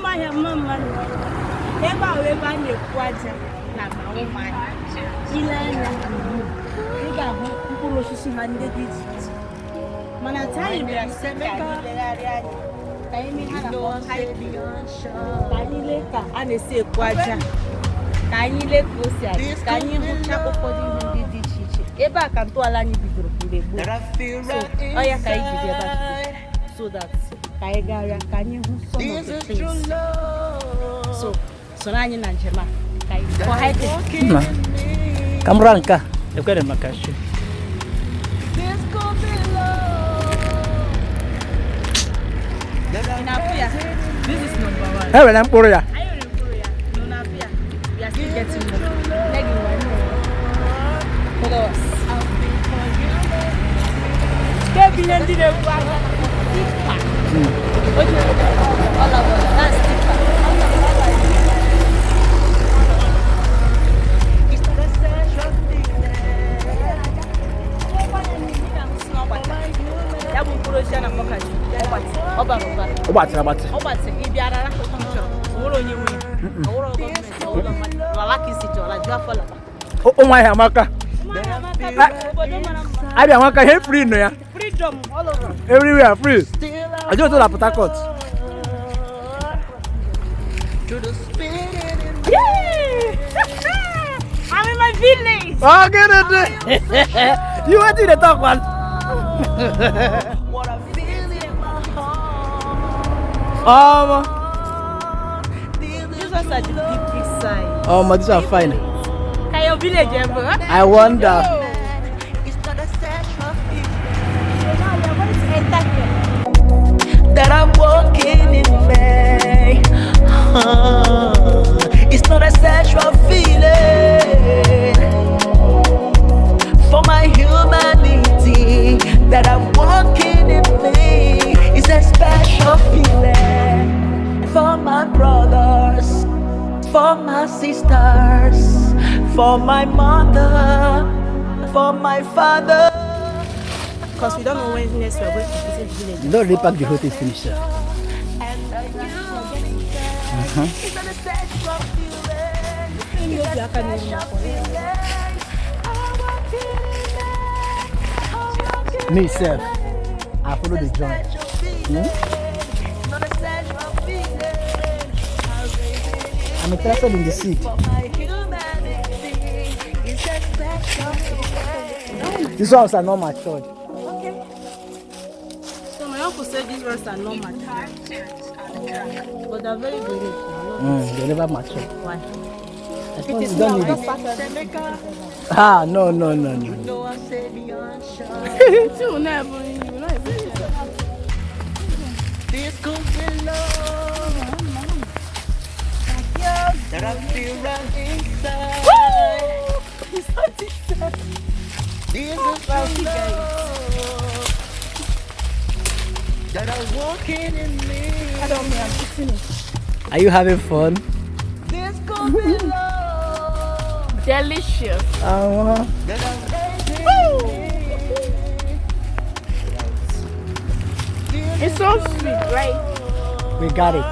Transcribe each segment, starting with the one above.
my mama. Eba weba ne kwaja na ma ilana. Ega ho mkuru osisi ha ndị dị iche iche. Mana tayi bịa Semeka. Anyị ha na anyị le ka a na-esi ekwaja. Ka anyị le ka o si adị. Ka anyị hụcha ụfọdụ ihe ndị dị iche iche. Ebe a ka ntọala anyị bidoro mgbe gboo. So ọ ya ka anyị jide ebe a so that ka anyị gara ka anyị hụ some of the things. So anyị na njem a ka anyị kọ hiking. Kamera nka ekwere maka shi. This is number 1. Hey, we're mkpụrụ ya. No na fear. We are still getting more. Leg in one. Follow us. Baby, you did it. All of us. That's stiffer. Free no ya. Freedom all over. Everywhere free. I just told Port Harcourt. Yay! I'm in my village. Oh, get it. You want to talk man? These ones are the big size. These are fine. Can your village ever? I wonder. That I'm walking in May. It's not a sexual feeling for my humanity. That I'm walking in May. It's a special feeling for my brothers, for my sisters, for my mother, for my father. Because we don't know when next we're going to visit the village. You don't repack the whole thing finish. Me self, I follow the joint. I'm interested in the seed. These ones are not matured. So my uncle said these ones are not matured. But they're very good. They never mature. Why? I thought you don't need it. Ah, no. This could be love that I feel right inside. This is love that are walking in me. Are you having fun? This could be love Delicious. that I'm It's so sweet, right? We got it.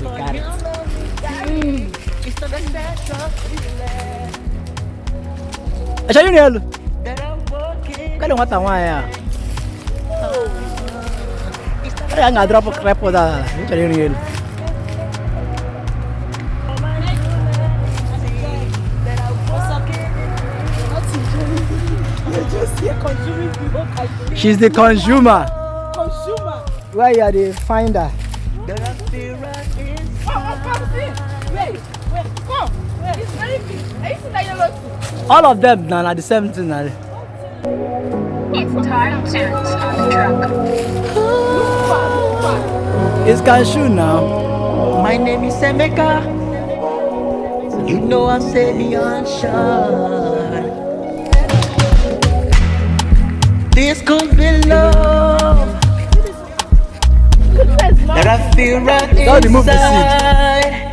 We got it. It's not a sexual feeling Acha yun yelo. that I'm walking. Kali ngata ngaya. Kaya nga drop repo da. Acha yun yelo. She's the consumer. Where you are the finder. That I feel right inside. Wait, come. It's very big. Are you seeing that yellow too? All of them now are the same thing. Now. It's time to start the truck. It's cashew now. My name is Emeka. You know I say beyond shine. This could be love that I feel right Don't remove the inside.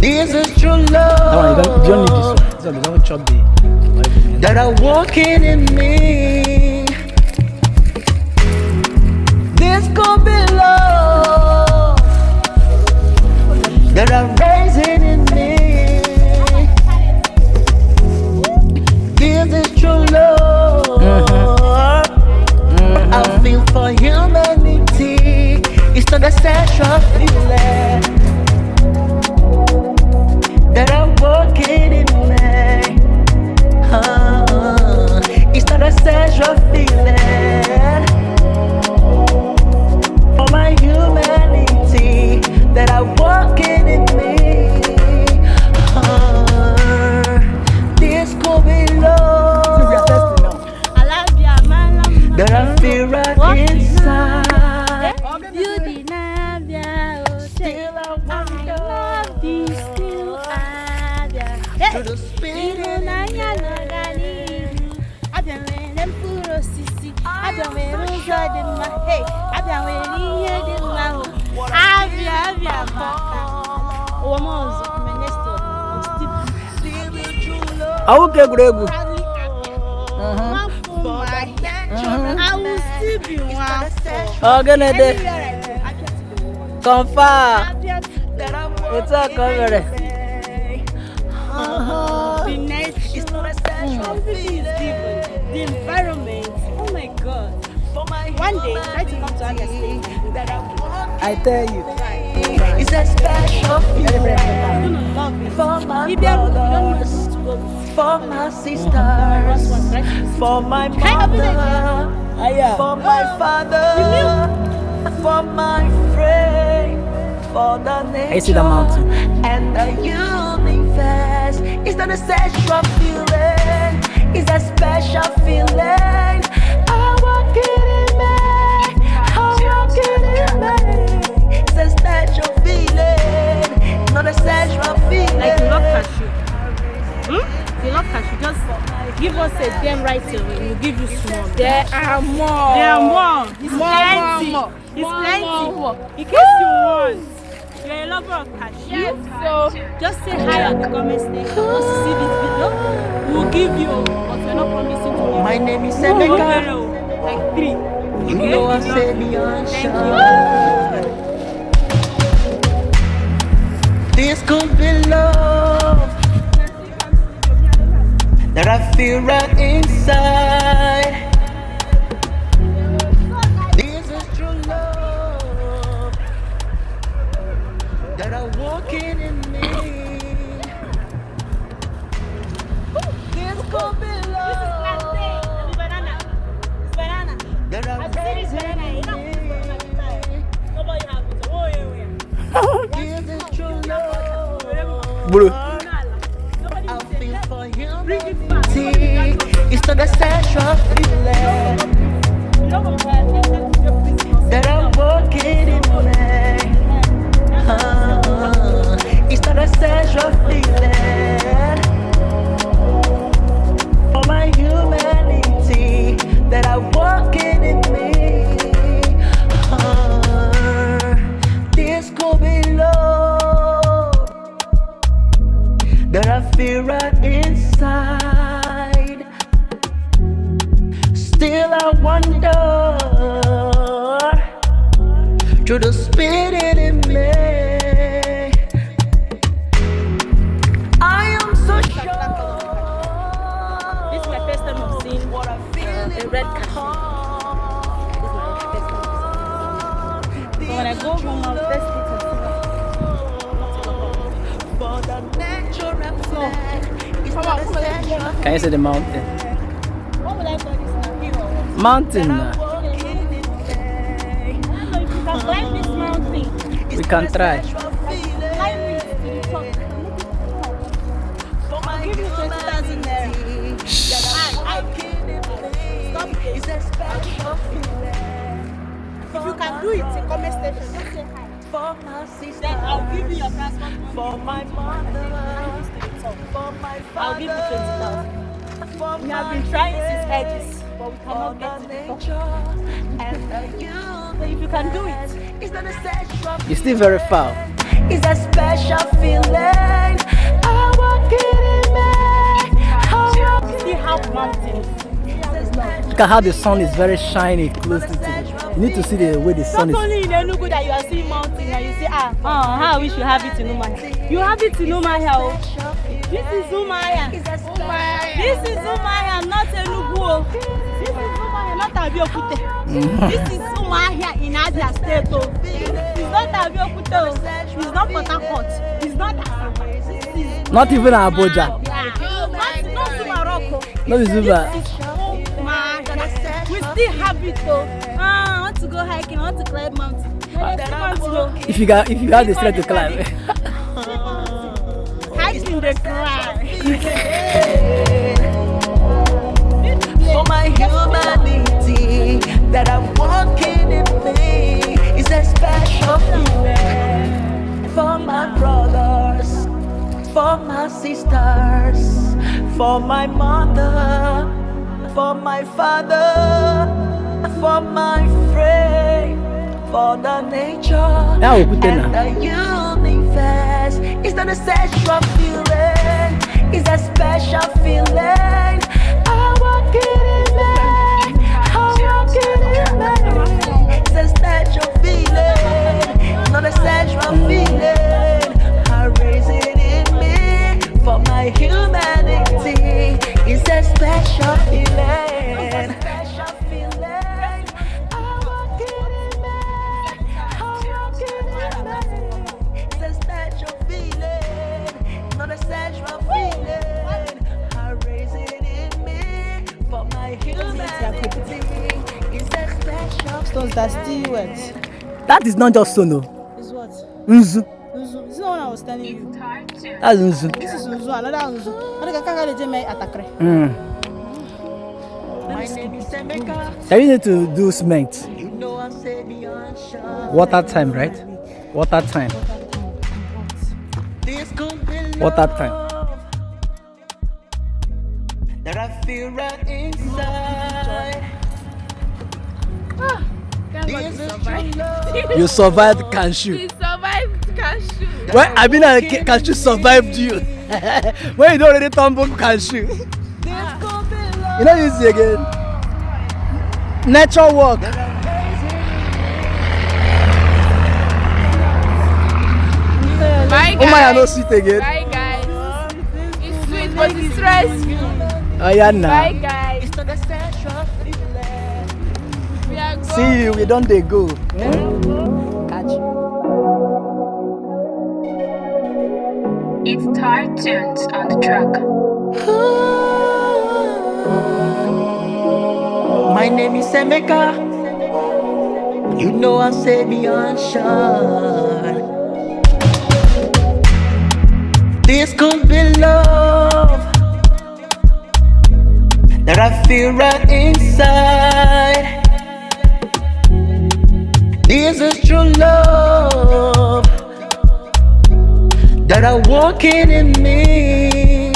This is true That one, love you don't need this one. This one, don't chop the. that are walking in me. This could be love not a sexual feeling that I'm walking in me. It's not a sexual feeling for my humanity that I'm walking in me. This could be love that I feel right inside. You deny me, Still I I wonder love you, still I through the spirit. I will get Gregu. I will still be one. Oh, Ganade. Confirm. It's a cover. The nature, everything is different. The environment. Oh my God. One day, try to come to understand. I tell you. It's a special feeling You're gonna love it. for my If you don't know brothers, to go with for my sisters, for my mother, for my father, for my friend, for the nature I see the mountain. and the universe. It's not a sexual feeling, it's a special feeling. I walk it in me, I walk it in me. It's a special feeling, not a sexual feeling. like you love cashew. You love cashew. Just give us a damn right to it. We'll give you small. There are more. There are more. It's plenty. more. It's More, plenty. more, more. In case you want, you're a lover of cashew. So, Just say hi on the comment section. Once you see this video, we'll give you. But we're not promising to give My name is you. Emeka. Like 3. You Okay? know I say beyond Thank shine. This could be love that I feel right inside. This is true love that I walking in me. This could be love Banana. It's banana. that I I've seen this banana. You know, nobody have it. Oh, yeah. This is true love. Bro. Nobody I will say, feel for bring it back. humanity. It's not a sexual feeling You know what I'm saying? that I'm walking in me. It's not a sexual feeling for my humanity that I'm walking in me. This could be love that I feel right inside. Still I wonder through the spirit in me. I am so sure. This is my first time of seeing What I feel a red cashew. This is my first time of seeing it. So when I go home, I'll test it and see. for the natural flag. It's not a sexual Can you see the mountain? What would I call this now? Hero. Mountain. walking in me. I don't know if you can climb this mountain. We can try. Climb it to the top. I'll give you 20,000 naira. Stop It's it. a special feeling If you can do it in comment section, just say hi. for my sister, Then I'll give you your transport money. for my mother, for my I'll give you 20,000. We have been trying since ages, but we cannot get to the top. So if you can do it, it's not a sexual You're still very far. it's a special feeling. I walk it in me. you still have mountains. Look at how the sun is very shiny close to the. You need to see the way the sun Not is. only in Enugu that you are seeing mountains and you say, how I wish you have it in Umuahia. You have it in Umuahia. Oh. This is Umuahia. This is Umuahia, not Enugu. Oh. This is Umuahia, not Abeokuta. This is Umuahia in Abia State. Oh. not Abeokuta. It's not Port Harcourt. It's not Asaba. Not even Abuja. Not Morocco. Not Zuba. We still have it though. I want to go hiking. I want to climb mountain. If you have the strength to climb. Hiking the cry. For my humanity that I'm walking in me is a special feeling. For my brothers, for my sisters, for my mother, for my father, for my friend, for the nature and the universe. It's not a sexual feeling, it's a special feeling. I walk it in me, I walk it in me. It's a special feeling, it's not a sexual feeling. I raise it in me for my humanity. It's a special feeling. Stones that still wet. That is not just Sono. Is what? Nzu. Uzu. This is not what I was telling you. That's Nzu. This is Uzu, another Uzu. I think I can't get the attacker. My name is Emeka. So you need to do cement. You know I say beyond shore. Water time, right? Water time. This could be Water love time. that I feel right inside. This is true love. You survived Kanshu. We survived cashew. Well, I mean, Kanshu survived you. When you don't already tumble Kanshu. This could be love You know, you see again. Nature walk. that I'm Bye Oh my, I no guys. sweet again. Bye guys. It's sweet but it's stressful. Oh yeah, nah. Bye guys. It's not a sexual feeling. We are going. See you. We don't they go. Catch you. It's Tar Tunes on the track. My name is Emeka. You know I say beyond shore. This could be love that I feel right inside. This is true love that I walk in me.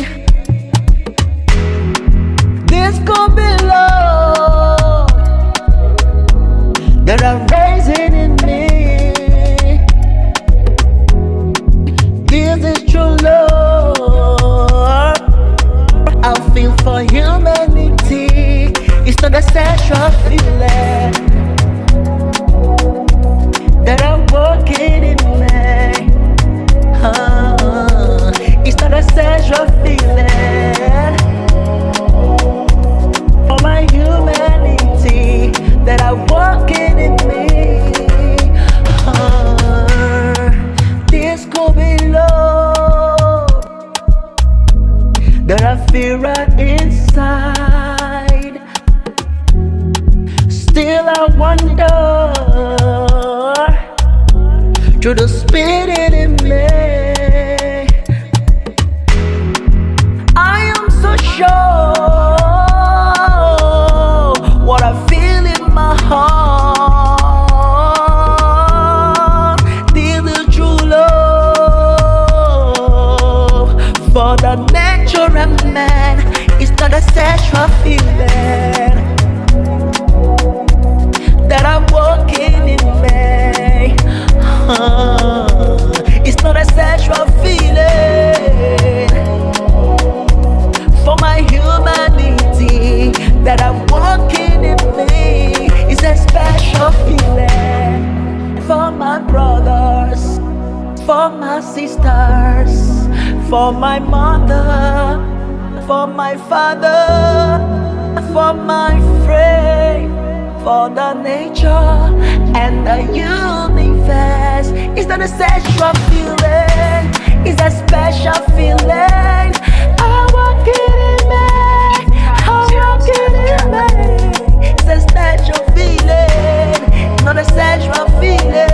This could be love that I'm raising in me. This is true love I feel for humanity. It's not a sexual feeling that I'm walking in me. It's not a sexual feeling for my humanity that I'm walking in me. This could be love that I feel right inside. Still I wonder through the spirit in me. I am so sure what I feel in my heart. This is true love for the nature and man. It's not a sexual feeling that I'm walking in me. It's not a sexual feeling for my humanity that I'm walking in me. It's a special feeling for my brothers, for my sisters, for my mother, for my father, for my friend, for the nature and the universe. confess, it's not a sexual feeling, it's a special feeling. I want it in me, I want it in me. It's a special feeling, not a sexual feeling.